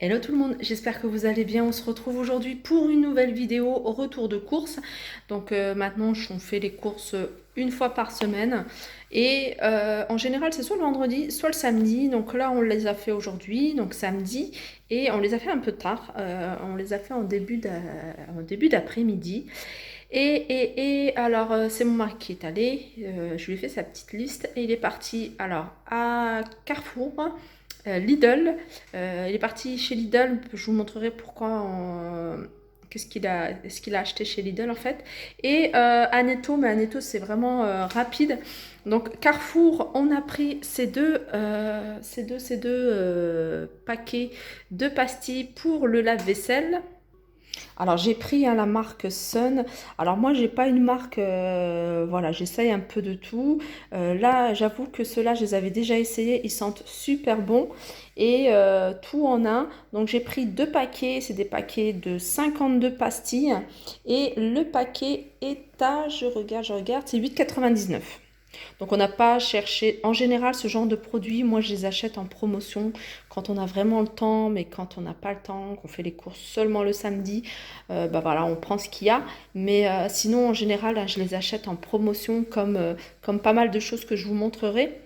Hello tout le monde, j'espère que vous allez bien. On se retrouve aujourd'hui pour une nouvelle vidéo au retour de course. Donc maintenant, on fait les courses une fois par semaine. Et en général, c'est soit le vendredi, soit le samedi. Donc là, on les a fait aujourd'hui, donc samedi. Et on les a fait un peu tard. On les a fait en début d'après-midi. Et alors, c'est mon mari qui est allé. Je lui ai fait sa petite liste. Et il est parti alors à Carrefour. Lidl, il est parti chez Lidl, je vous montrerai pourquoi, ce qu'il a acheté chez Lidl en fait. Et à Netto, mais à Netto c'est vraiment rapide. Donc Carrefour, on a pris ces deux paquets de pastilles pour le lave-vaisselle. Alors j'ai pris la marque Sun. Alors moi j'ai pas une marque, voilà, j'essaye un peu de tout. Là j'avoue que ceux-là je les avais déjà essayés, ils sentent super bon et tout en un. Donc j'ai pris deux paquets, c'est des paquets de 52 pastilles et le paquet est à, je regarde, c'est 8,99. Donc on n'a pas cherché. En général, ce genre de produits, moi je les achète en promotion quand on a vraiment le temps, mais quand on n'a pas le temps, qu'on fait les courses seulement le samedi, bah voilà, on prend ce qu'il y a. Mais sinon, en général, je les achète en promotion comme pas mal de choses que je vous montrerai.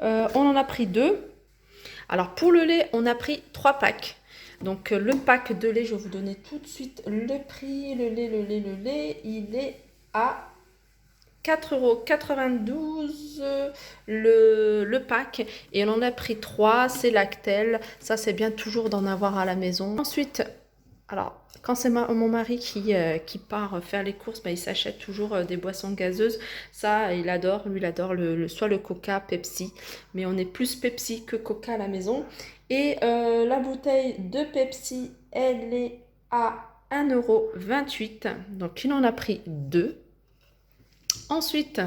On en a pris deux. Alors pour le lait, on a pris trois packs. Donc le pack de lait, je vais vous donner tout de suite le prix. Le lait, il est à 4,92 € le pack et on en a pris 3, c'est Lactel, ça c'est bien toujours d'en avoir à la maison. Ensuite, alors quand c'est mon mari qui part faire les courses, bah, il s'achète toujours des boissons gazeuses, ça il adore, lui il adore soit le Coca, Pepsi, mais on est plus Pepsi que Coca à la maison. Et la bouteille de Pepsi, elle est à 1,28 €, donc il en a pris deux. Ensuite,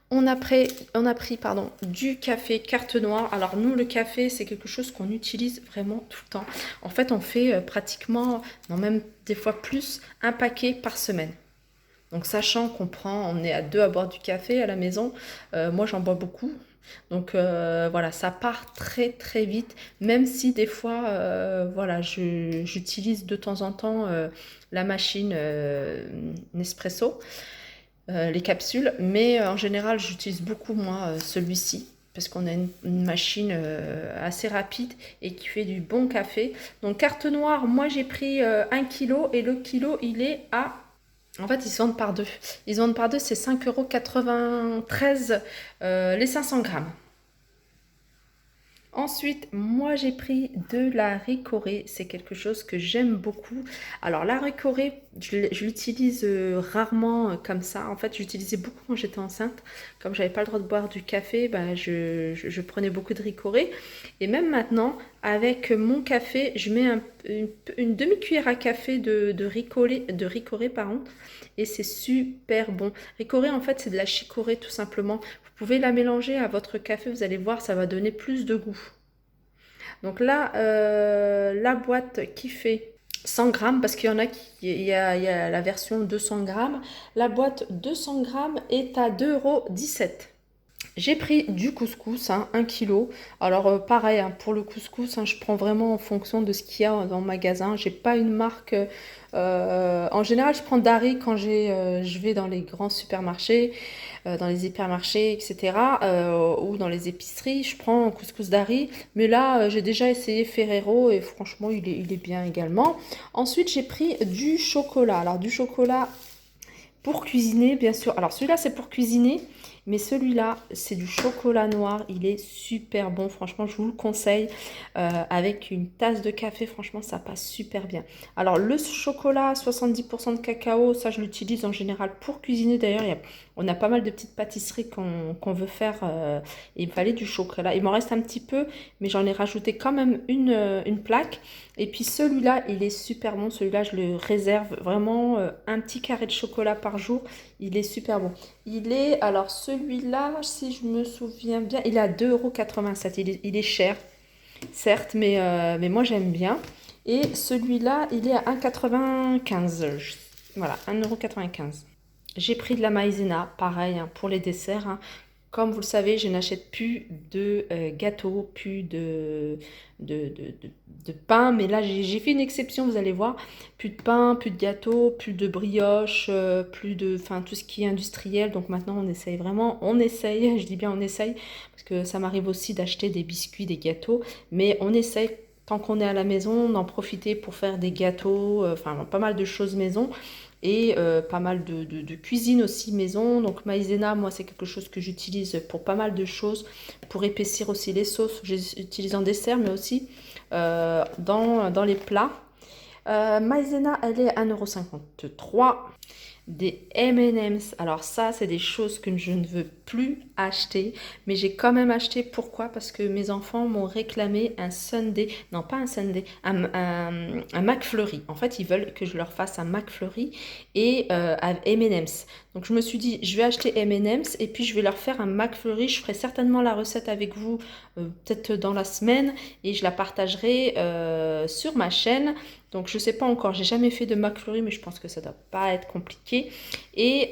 on a pris du café carte noire. Alors nous, le café, c'est quelque chose qu'on utilise vraiment tout le temps. En fait, on fait pratiquement, non même des fois plus, un paquet par semaine. Donc sachant on est à deux à boire du café à la maison, moi j'en bois beaucoup. Donc voilà, ça part très très vite, même si des fois, voilà, j'utilise de temps en temps la machine Nespresso, les capsules, mais en général j'utilise beaucoup moi celui-ci parce qu'on a une machine assez rapide et qui fait du bon café. Donc carte noire, moi j'ai pris 1 kg et le kilo il est à... En fait ils se vendent par deux. Ils se vendent par deux, c'est 5,93 € les 500 grammes. Ensuite, moi j'ai pris de la ricorée, c'est quelque chose que j'aime beaucoup. Alors la ricorée, je l'utilise rarement comme ça. En fait, j'utilisais beaucoup quand j'étais enceinte. Comme j'avais pas le droit de boire du café, bah, je prenais beaucoup de ricorée. Et même maintenant, avec mon café, je mets une demi-cuillère à café de ricorée, pardon, et c'est super bon. Ricorée, en fait, c'est de la chicorée tout simplement. Vous pouvez la mélanger à votre café, vous allez voir, ça va donner plus de goût. Donc là, la boîte qui fait 100 grammes, parce qu'il y en a il y a la version 200 grammes. La boîte 200 grammes est à 2,17 €. J'ai pris du couscous, 1 kg. Alors pareil, pour le couscous, je prends vraiment en fonction de ce qu'il y a dans le magasin. J'ai pas une marque. En général, je prends Dari quand je vais dans les grands supermarchés, dans les hypermarchés, etc. Ou dans les épiceries. Je prends couscous Dari. Mais là, j'ai déjà essayé Ferrero et franchement, il est bien également. Ensuite, j'ai pris du chocolat. Alors du chocolat pour cuisiner, bien sûr. Alors celui-là, c'est pour cuisiner. Mais celui-là, c'est du chocolat noir. Il est super bon. Franchement, je vous le conseille. Avec une tasse de café, franchement, ça passe super bien. Alors, le chocolat, 70% de cacao, ça, je l'utilise en général pour cuisiner. D'ailleurs, on a pas mal de petites pâtisseries qu'on veut faire. Et il me fallait du chocolat. Il m'en reste un petit peu, mais j'en ai rajouté quand même une plaque. Et puis celui-là, il est super bon. Celui-là, je le réserve vraiment un petit carré de chocolat par jour. Il est super bon. Alors celui-là, si je me souviens bien, il est à 2,87 €. Il est cher, certes, mais moi j'aime bien. Et celui-là, il est à 1,95 €. Voilà, 1,95 €. J'ai pris de la maïzena, pareil, pour les desserts. Comme vous le savez, je n'achète plus de gâteaux, plus de pain. Mais là, j'ai fait une exception, vous allez voir. Plus de pain, plus de gâteaux, plus de brioche, plus de... Enfin, tout ce qui est industriel. Donc maintenant, on essaye vraiment. On essaye, je dis bien on essaye. Parce que ça m'arrive aussi d'acheter des biscuits, des gâteaux. Mais on essaye, tant qu'on est à la maison, d'en profiter pour faire des gâteaux. Enfin, pas mal de choses maison. Et pas mal de cuisine aussi maison. Donc maïzena, moi c'est quelque chose que j'utilise pour pas mal de choses, pour épaissir aussi les sauces. J'utilise en dessert, mais aussi dans les plats. Maïzena, elle est à 1,53 €. Des M&M's. Alors ça, c'est des choses que je ne veux plus acheter. Mais j'ai quand même acheté. Pourquoi? Parce que mes enfants m'ont réclamé un sundae. Non, pas un sundae. Un McFlurry. En fait, ils veulent que je leur fasse un McFlurry et M&M's. Donc je me suis dit, je vais acheter M&M's et puis je vais leur faire un McFlurry. Je ferai certainement la recette avec vous peut-être dans la semaine. Et je la partagerai sur ma chaîne. Donc je ne sais pas encore, j'ai jamais fait de McFlurry, mais je pense que ça ne doit pas être compliqué. Et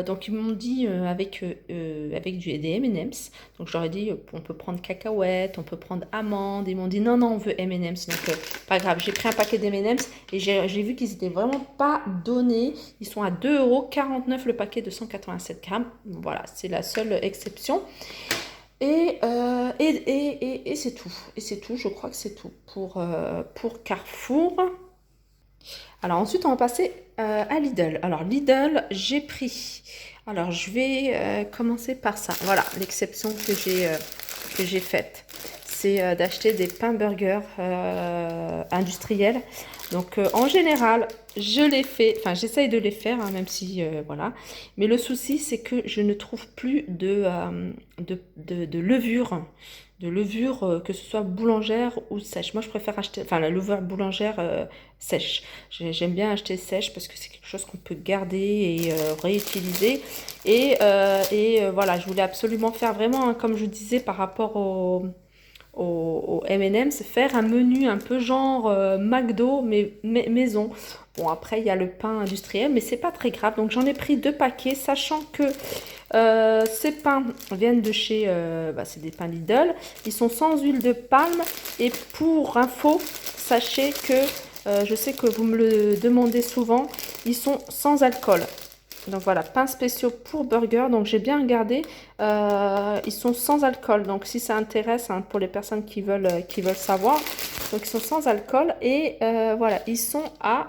donc ils m'ont dit avec des M&M's. Donc je leur ai dit, on peut prendre cacahuètes, on peut prendre amandes. Ils m'ont dit non, on veut M&M's. Donc pas grave, j'ai pris un paquet d'M&M's et j'ai vu qu'ils n'étaient vraiment pas donnés. Ils sont à 2,49 € le paquet de 187 grammes. Voilà, c'est la seule exception. Et c'est tout. Et c'est tout, je crois que c'est tout pour Carrefour. Alors ensuite, on va passer à Lidl. Alors Lidl, j'ai pris. Alors je vais commencer par ça. Voilà, l'exception que j'ai faite. C'est d'acheter des pains burgers industriels. Donc en général, je les fais, enfin j'essaye de les faire, hein, même si voilà. Mais le souci, c'est que je ne trouve plus de levure. De levure, que ce soit boulangère ou sèche. Moi, je préfère acheter, enfin la levure boulangère sèche. J'aime bien acheter sèche parce que c'est quelque chose qu'on peut garder et réutiliser. Et voilà, je voulais absolument faire vraiment, hein, comme je disais, par rapport au M&M's, faire un menu un peu genre McDo, mais maison. Bon, après, il y a le pain industriel, mais c'est pas très grave. Donc, j'en ai pris 2 paquets, sachant que ces pains viennent de chez... c'est des pains Lidl. Ils sont sans huile de palme. Et pour info, sachez que, je sais que vous me le demandez souvent, ils sont sans alcool. Donc voilà, pains spéciaux pour burger. Donc j'ai bien regardé, ils sont sans alcool. Donc si ça intéresse, hein, pour les personnes qui veulent savoir. Donc ils sont sans alcool et voilà, ils sont à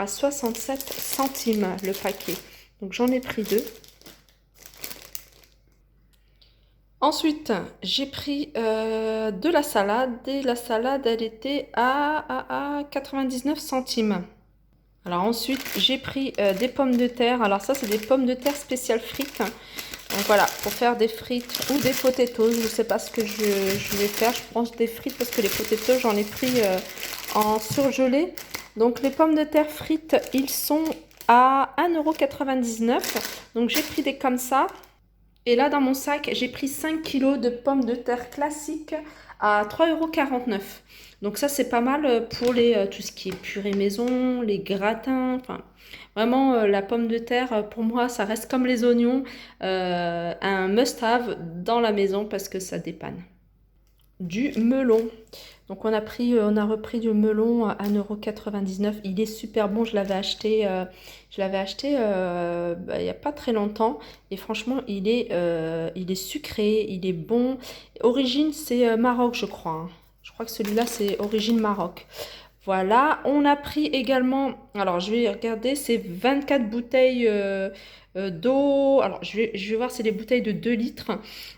67 centimes le paquet. Donc j'en ai pris 2. Ensuite, j'ai pris de la salade et la salade, elle était à 99 centimes. Alors ensuite, j'ai pris des pommes de terre. Alors ça, c'est des pommes de terre spéciales frites. Donc voilà, pour faire des frites ou des potatoes. Je ne sais pas ce que je vais faire. Je pense des frites parce que les potatoes, j'en ai pris en surgelé. Donc les pommes de terre frites, ils sont à 1,99 €. Donc j'ai pris des comme ça. Et là, dans mon sac, j'ai pris 5 kilos de pommes de terre classiques à 3,49 €. Donc ça, c'est pas mal pour tout ce qui est purée maison, les gratins. Enfin, vraiment, la pomme de terre, pour moi, ça reste comme les oignons, un must-have dans la maison parce que ça dépanne. Du melon. Donc on a repris du melon à 1,99 €. Il est super bon, je l'avais acheté il n'y a pas très longtemps. Et franchement, il est sucré, il est bon. Origine, c'est Maroc, je crois, hein. Je crois que celui-là, c'est origine Maroc. Voilà, on a pris également, alors je vais regarder, c'est 24 bouteilles d'eau. Alors je vais voir, c'est des bouteilles de 2 litres.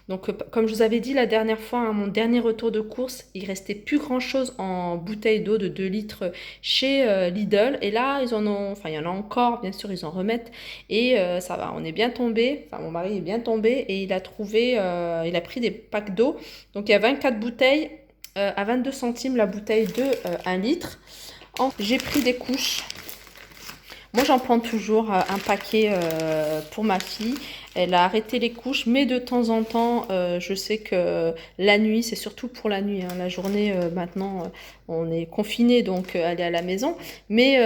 Donc comme je vous avais dit la dernière fois, à mon dernier retour de course, il restait plus grand chose en bouteilles d'eau de 2 litres chez Lidl. Et là, ils en ont, enfin il y en a encore, bien sûr, ils en remettent. Et ça va, on est bien tombé, enfin mon mari est bien tombé et il a pris des packs d'eau. Donc il y a 24 bouteilles. À 22 centimes la bouteille de 1 litre. J'ai pris des couches. Moi, j'en prends toujours un paquet pour ma fille. Elle a arrêté les couches, mais de temps en temps, je sais que la nuit, c'est surtout pour la nuit, hein. La journée, maintenant, on est confiné, donc elle est à la maison. Mais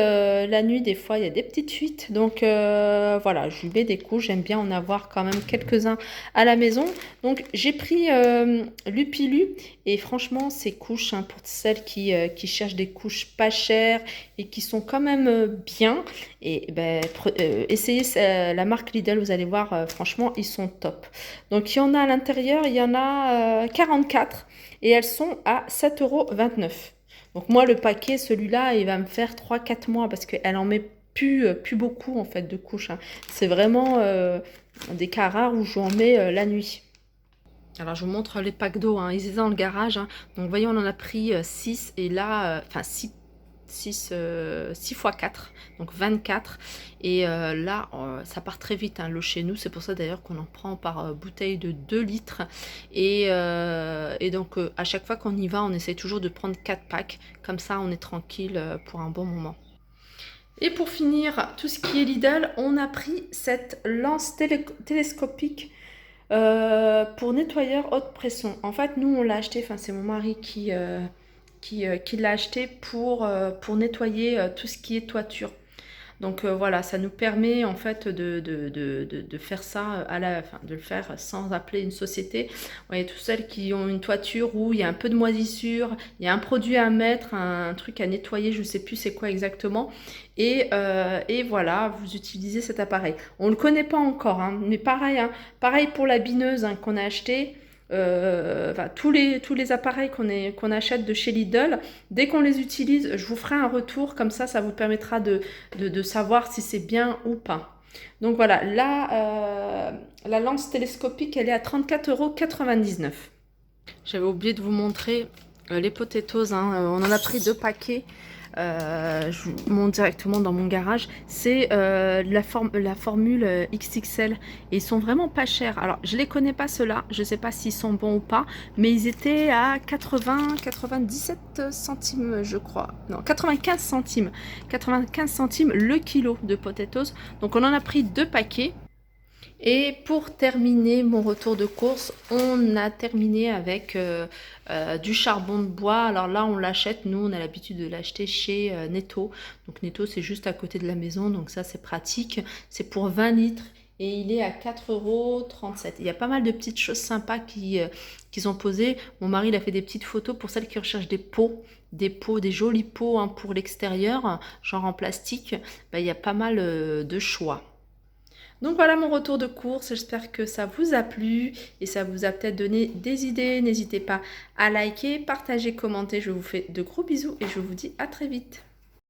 la nuit, des fois, il y a des petites fuites. Donc voilà, je lui mets des couches. J'aime bien en avoir quand même quelques-uns à la maison. Donc j'ai pris Lupilu. Et franchement, ces couches, hein, pour celles qui cherchent des couches pas chères et qui sont quand même bien, et ben, essayez la marque Lidl, vous allez voir, franchement, ils sont top. Donc, il y en a à l'intérieur, il y en a 44 et elles sont à 7,29 €. Donc, moi, le paquet, celui-là, il va me faire 3 4 mois parce qu'elle en met plus beaucoup, en fait, de couches, hein. C'est vraiment des cas rares où je en mets la nuit. Alors, je vous montre les packs d'eau, hein. Ils étaient dans le garage, hein. Donc, vous voyez, on en a pris 6 et là, enfin 6 fois 4, donc 24. Et là, ça part très vite, hein, l'eau chez nous. C'est pour ça d'ailleurs qu'on en prend par bouteille de 2 litres. Et donc, à chaque fois qu'on y va, on essaie toujours de prendre 4 packs. Comme ça, on est tranquille pour un bon moment. Et pour finir, tout ce qui est Lidl, on a pris cette lance télescopique pour nettoyeur haute pression. En fait, nous, on l'a acheté, enfin, c'est mon mari qui l'a acheté pour nettoyer tout ce qui est toiture. Donc voilà, ça nous permet en fait de faire ça enfin, de le faire sans appeler une société. Vous voyez, toutes celles qui ont une toiture où il y a un peu de moisissure, il y a un produit à mettre, un truc à nettoyer, je ne sais plus c'est quoi exactement. Et voilà, vous utilisez cet appareil. On ne le connaît pas encore, hein, mais pareil, hein, pareil pour la bineuse, hein, qu'on a acheté. Enfin, tous les appareils qu'on achète de chez Lidl, dès qu'on les utilise, je vous ferai un retour, comme ça vous permettra de savoir si c'est bien ou pas. Donc voilà, là, la lance télescopique, elle est à 34,99 €. J'avais oublié de vous montrer les potatoes, hein. On en a pris 2 paquets. Je vous montre directement dans mon garage. C'est la formule XXL et ils sont vraiment pas chers. Alors je les connais pas ceux-là, je sais pas s'ils sont bons ou pas, mais ils étaient à 97 centimes, je crois. Non, 95 centimes le kilo de potatoes. Donc on en a pris 2 paquets. Et pour terminer mon retour de course, on a terminé avec du charbon de bois. Alors là, on l'achète, nous, on a l'habitude de l'acheter chez Netto. Donc Netto, c'est juste à côté de la maison, donc ça, c'est pratique. C'est pour 20 litres et il est à 4,37 €. Il y a pas mal de petites choses sympas qu'ils ont posées. Mon mari, il a fait des petites photos pour celles qui recherchent des pots, des jolis pots, hein, pour l'extérieur, genre en plastique. Ben, il y a pas mal de choix. Donc voilà mon retour de course, j'espère que ça vous a plu et ça vous a peut-être donné des idées. N'hésitez pas à liker, partager, commenter. Je vous fais de gros bisous et je vous dis à très vite.